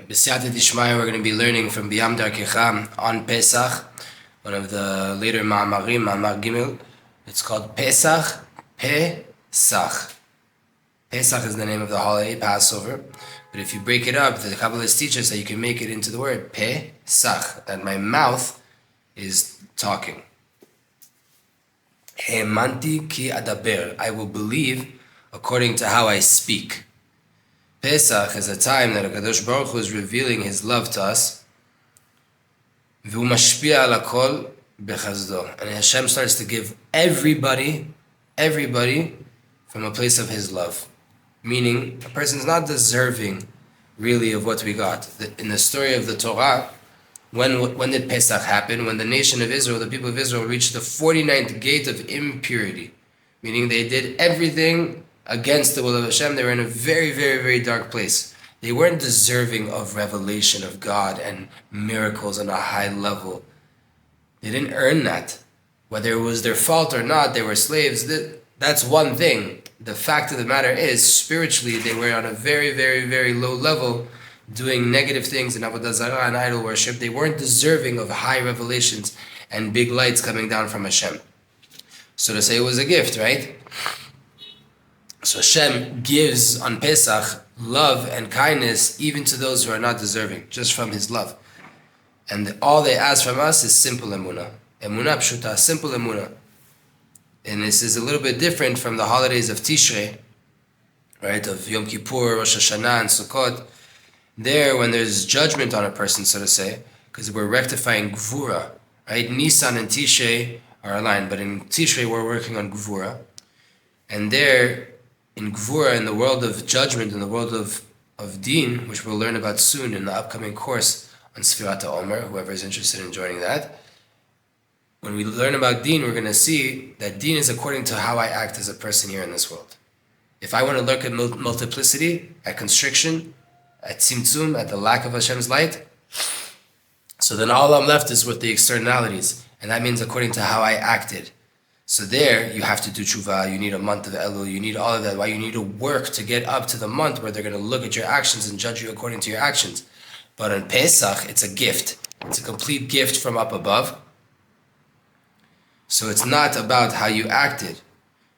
B'siyata Dishmaya, we're going to be learning from Biyam Darkecha on Pesach, one of the later Ma'amarim, Ma'amar Gimel. It's called Pesach, Pesach. Pesach is the name of the holiday, Passover. But if you break it up, the Kabbalists teach us that you can make it into the word Pesach, that my mouth is talking. Hemanti ki adaber, I will believe according to how I speak. Pesach is a time that HaKadosh Baruch Hu is revealing His love to us. V'hu mashpia al hakol bechazdo. And Hashem starts to give everybody from a place of His love. Meaning, a person's not deserving really of what we got. In the story of the Torah, when did Pesach happen? When the nation of Israel, the people of Israel, reached the 49th gate of impurity. Meaning they did everything against the will of Hashem. They were in a very, very, very dark place. They weren't deserving of revelation of God and miracles on a high level. They didn't earn that. Whether it was their fault or not, they were slaves. That's one thing. The fact of the matter is, spiritually, they were on a very, very, very low level, doing negative things in Avodah Zarah and idol worship. They weren't deserving of high revelations and big lights coming down from Hashem. So to say, it was a gift, right? So Hashem gives on Pesach love and kindness even to those who are not deserving, just from His love. And all they ask from us is simple Emunah. Emunah pshuta, simple Emunah. And this is a little bit different from the holidays of Tishrei, right, of Yom Kippur, Rosh Hashanah, and Sukkot. There, when there's judgment on a person, so to say, because we're rectifying Gvura, right? Nisan and Tishrei are aligned, but in Tishrei we're working on Gvura. And there, in Gvura, in the world of judgment, in the world of Deen, which we'll learn about soon in the upcoming course on Sfirat HaOmer, whoever is interested in joining that, when we learn about Deen, we're going to see that Deen is according to how I act as a person here in this world. If I want to look at multiplicity, at constriction, at tzimtzum, at the lack of Hashem's light, so then all I'm left is with the externalities, and that means according to how I acted. So there, you have to do tshuva, you need a month of Elul, you need all of that. Why? You need to work to get up to the month where they're going to look at your actions and judge you according to your actions. But on Pesach, it's a gift. It's a complete gift from up above. So it's not about how you acted.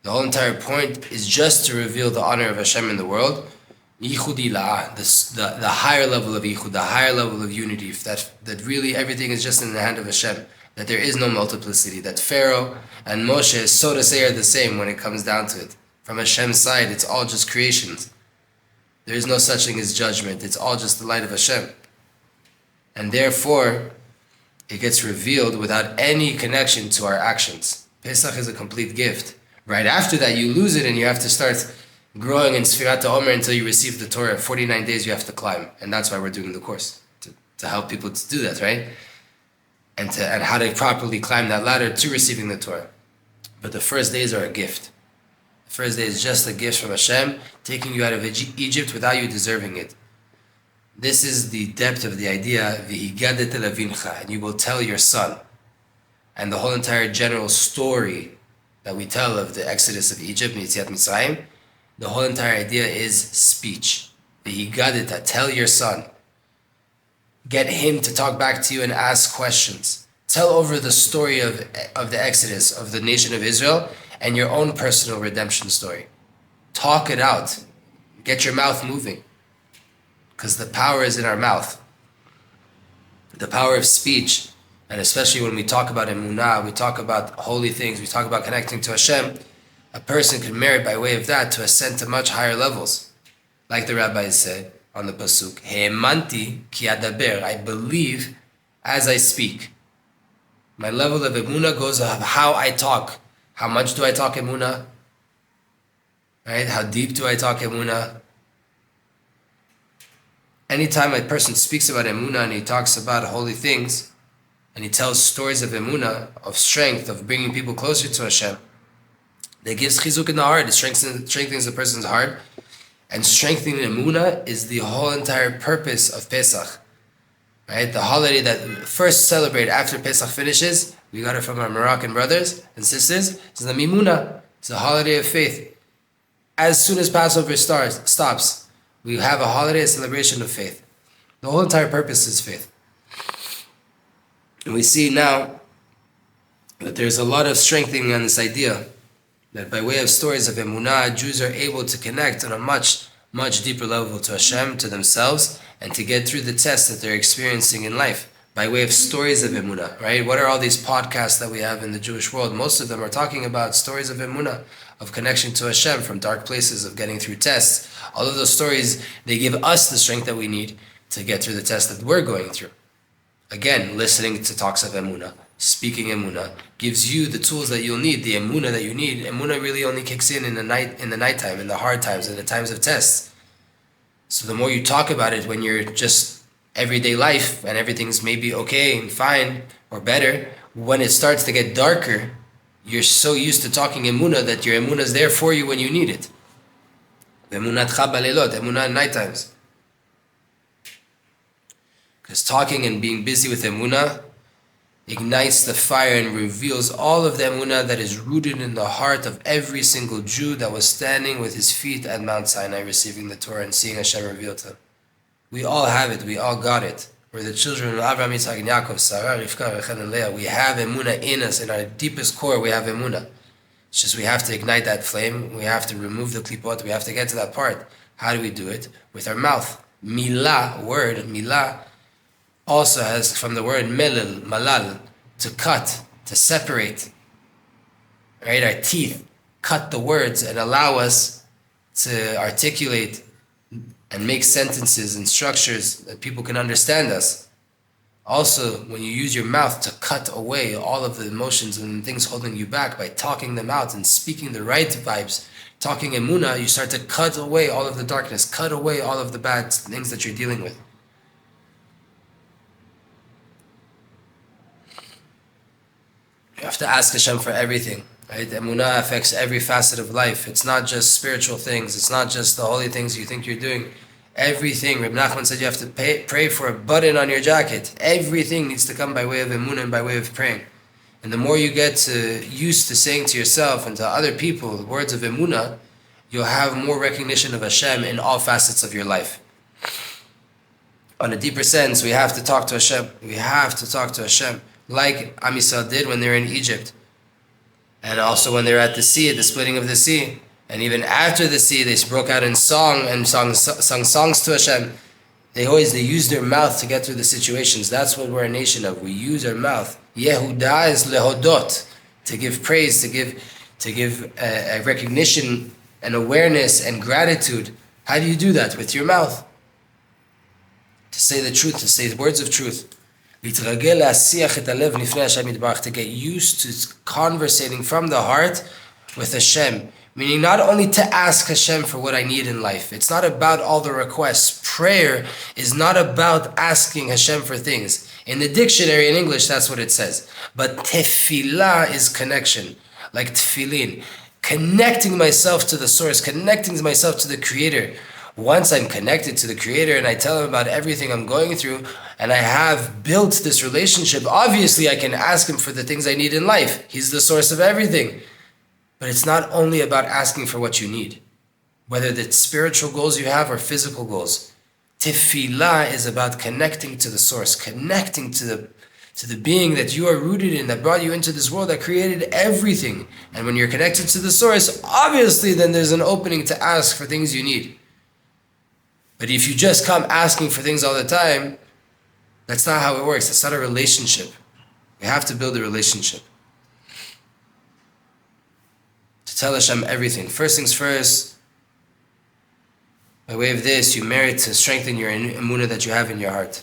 The whole entire point is just to reveal the honor of Hashem in the world. Yichud ila'ah, the higher level of yichud, the higher level of unity, that really everything is just in the hand of Hashem. That there is no multiplicity, that Pharaoh and Moshe, so to say, are the same when it comes down to it. From Hashem's side, it's all just creations. There is no such thing as judgment. It's all just the light of Hashem. And therefore, it gets revealed without any connection to our actions. Pesach is a complete gift. Right after that, you lose it and you have to start growing in Sfirat HaOmer until you receive the Torah. 49 days you have to climb. And that's why we're doing the course, to help people to do that, right? And how to properly climb that ladder to receiving the Torah. But the first days are a gift. The first day is just a gift from Hashem, taking you out of Egypt without you deserving it. This is the depth of the idea, v'higadet elavincha, and you will tell your son. And the whole entire general story that we tell of the exodus of Egypt, Yetziat Mitzrayim, the whole entire idea is speech. V'higadet, tell your son. Get him to talk back to you and ask questions. Tell over the story of the Exodus, of the nation of Israel, and your own personal redemption story. Talk it out. Get your mouth moving. Because the power is in our mouth. The power of speech, and especially when we talk about Emunah, we talk about holy things, we talk about connecting to Hashem, a person can merit by way of that to ascend to much higher levels. Like the rabbis said, on the pasuk, He'emanti ki adaber, I believe as I speak. My level of Emunah goes of how I talk. How much do I talk Emunah? Right? How deep do I talk Emunah? Anytime a person speaks about Emunah and he talks about holy things, and he tells stories of Emunah, of strength, of bringing people closer to Hashem, that gives chizuk in the heart, it strengthens the person's heart. And strengthening Emunah is the whole entire purpose of Pesach. Right? The holiday that we first celebrate after Pesach finishes, we got it from our Moroccan brothers and sisters, it's the Emunah. It's a holiday of faith. As soon as Passover stops, we have a holiday, a celebration of faith. The whole entire purpose is faith. And we see now that there's a lot of strengthening on this idea that by way of stories of Emunah, Jews are able to connect on a much, much deeper level to Hashem, to themselves, and to get through the tests that they're experiencing in life by way of stories of Emunah, right? What are all these podcasts that we have in the Jewish world? Most of them are talking about stories of Emunah, of connection to Hashem from dark places, of getting through tests. All of those stories, they give us the strength that we need to get through the test that we're going through. Again, listening to talks of Emunah, speaking Emunah, gives you the tools that you'll need, the Emunah that you need. Emunah really only kicks in the nighttime, in the hard times, in the times of tests. So the more you talk about it when you're just everyday life and everything's maybe okay and fine or better, when it starts to get darker, you're so used to talking Emunah that your Emunah is there for you when you need it. Emunatcha balelot, Emunah in night times. Because talking and being busy with Emunah ignites the fire and reveals all of the Emunah that is rooted in the heart of every single Jew that was standing with his feet at Mount Sinai receiving the Torah and seeing Hashem revealed to him. We all have it. We all got it. We're the children of Abraham, Yitzhak, and Yaakov, Sarah, Rivka, Rachel, and Leah. We have Emunah in us. In our deepest core, we have Emunah. It's just we have to ignite that flame. We have to remove the klipot. We have to get to that part. How do we do it? With our mouth. Milah, word, milah, also has from the word melil, malal, to cut, to separate. Right? Our teeth cut the words and allow us to articulate and make sentences and structures that people can understand us. Also, when you use your mouth to cut away all of the emotions and things holding you back by talking them out and speaking the right vibes, talking Emunah, you start to cut away all of the darkness, cut away all of the bad things that you're dealing with. You have to ask Hashem for everything, right? Emunah affects every facet of life. It's not just spiritual things. It's not just the holy things you think you're doing. Everything. Reb Nachman said you have to pray for a button on your jacket. Everything needs to come by way of Emunah and by way of praying. And the more you get used to saying to yourself and to other people the words of Emunah, you'll have more recognition of Hashem in all facets of your life. On a deeper sense, we have to talk to Hashem. We have to talk to Hashem. Like Am Yisrael did when they were in Egypt. And also when they were at the sea, at the splitting of the sea. And even after the sea, they broke out in song and sung songs to Hashem. They used their mouth to get through the situations. That's what we're a nation of. We use our mouth. Yehuda is lehodot, to give praise, to give a recognition and awareness and gratitude. How do you do that? With your mouth. To say the truth, to say the words of truth. To get used to conversating from the heart with Hashem. Meaning not only to ask Hashem for what I need in life. It's not about all the requests. Prayer is not about asking Hashem for things. In the dictionary in English, that's what it says. But tefillah is connection. Like tefillin. Connecting myself to the source. Connecting myself to the Creator. Once I'm connected to the Creator and I tell Him about everything I'm going through and I have built this relationship, obviously I can ask Him for the things I need in life. He's the source of everything. But it's not only about asking for what you need, whether it's spiritual goals you have or physical goals. Tefillah is about connecting to the source, connecting to the being that you are rooted in, that brought you into this world, that created everything. And when you're connected to the source, obviously then there's an opening to ask for things you need. But if you just come asking for things all the time, that's not how it works. It's not a relationship. We have to build a relationship. To tell Hashem everything. First things first, by way of this, you merit to strengthen your emunah that you have in your heart.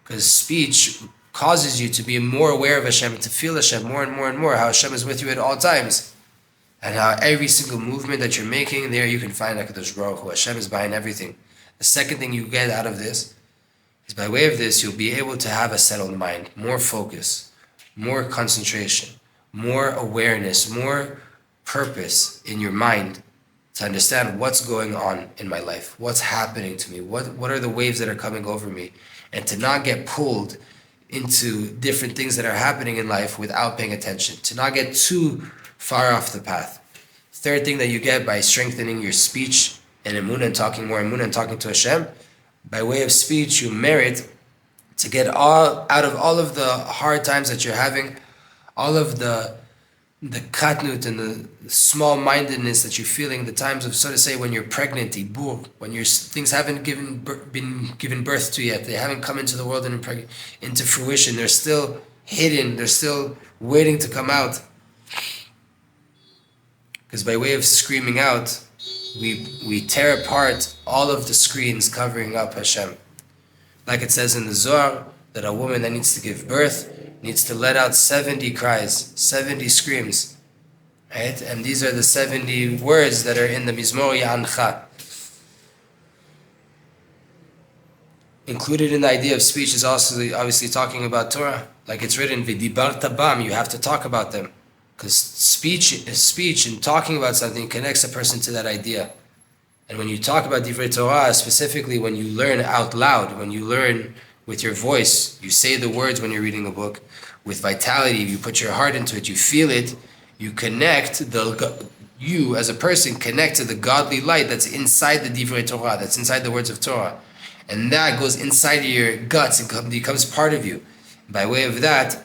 Because speech causes you to be more aware of Hashem, to feel Hashem more and more and more, how Hashem is with you at all times. And how every single movement that you're making, there you can find HaKadosh Baruch Hu. Hashem is behind everything. The second thing you get out of this is by way of this, you'll be able to have a settled mind, more focus, more concentration, more awareness, more purpose in your mind to understand what's going on in my life, what's happening to me, what are the waves that are coming over me, and to not get pulled into different things that are happening in life without paying attention, to not get too far off the path. Third thing that you get by strengthening your speech and emunah and talking more emunah and talking to Hashem, By way of speech, you merit to get out of all of the hard times that you're having, all of the katnut and the small-mindedness that you're feeling, the times of, so to say, when you're pregnant, ibur, when things haven't been given birth to yet, they haven't come into the world and into fruition, they're still hidden, they're still waiting to come out. Because by way of screaming out, we tear apart all of the screens covering up Hashem. Like it says in the Zohar, that a woman that needs to give birth needs to let out 70 cries, 70 screams. Right? And these are the 70 words that are in the Mizmor Ya'ancha. Included in the idea of speech is also obviously talking about Torah. Like it's written, V'dibarta bam, you have to talk about them. Because speech and talking about something connects a person to that idea. And when you talk about Divrei Torah, specifically when you learn out loud, when you learn with your voice, you say the words when you're reading a book, with vitality, you put your heart into it, you feel it, you connect, you as a person connect to the godly light that's inside the Divrei Torah, that's inside the words of Torah. And that goes inside of your guts and becomes part of you. By way of that,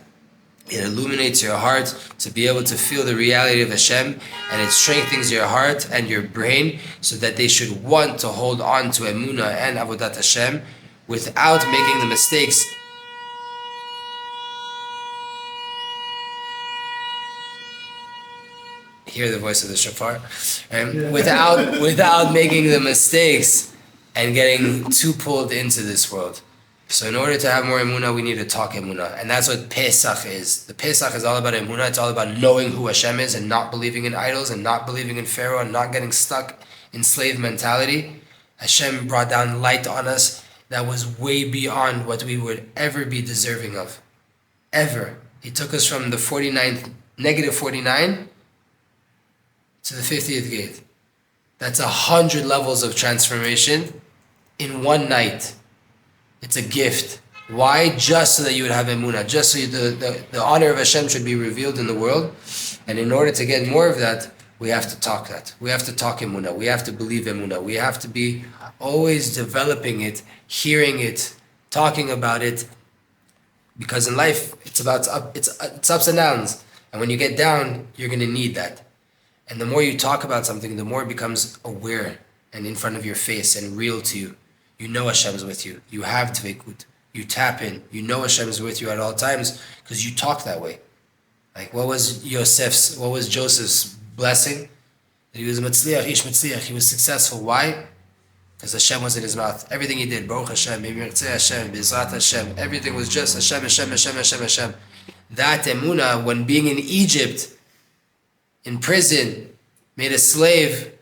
it illuminates your heart to be able to feel the reality of Hashem, and it strengthens your heart and your brain so that they should want to hold on to Emunah and Avodat Hashem without making the mistakes. Hear the voice of the shofar. Without making the mistakes and getting too pulled into this world. So in order to have more Emunah, we need to talk Emunah. And that's what Pesach is. The Pesach is all about Emunah. It's all about knowing who Hashem is and not believing in idols and not believing in Pharaoh and not getting stuck in slave mentality. Hashem brought down light on us that was way beyond what we would ever be deserving of. Ever. He took us from the negative 49 to the 50th gate. That's 100 levels of transformation in one night. It's a gift. Why? Just so that you would have Emunah, just so the honor of Hashem should be revealed in the world. And in order to get more of that, we have to talk that. We have to talk Emunah. We have to believe Emunah. We have to be always developing it, hearing it, talking about it. Because in life, it's ups and downs. And when you get down, you're going to need that. And the more you talk about something, the more it becomes aware and in front of your face and real to you. You know Hashem's with you. You have dveikut. You tap in. You know Hashem's with you at all times because you talk that way. Like what was Joseph's blessing? That he was matzliach, ish matzliach. He was successful. Why? Because Hashem was in his mouth. Everything he did, Baruch Hashem, Yimirtzeh Hashem, Bizrat Hashem, everything was just Hashem, Hashem, Hashem, Hashem, Hashem. That Emunah, when being in Egypt, in prison, made a slave,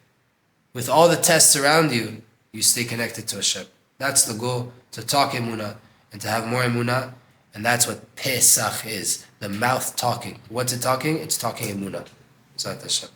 with all the tests around you, you stay connected to Hashem. That's the goal, to talk Emunah and to have more Emunah. And that's what Pesach is, the mouth talking. What's it talking? It's talking Emunah. Zat Hashem.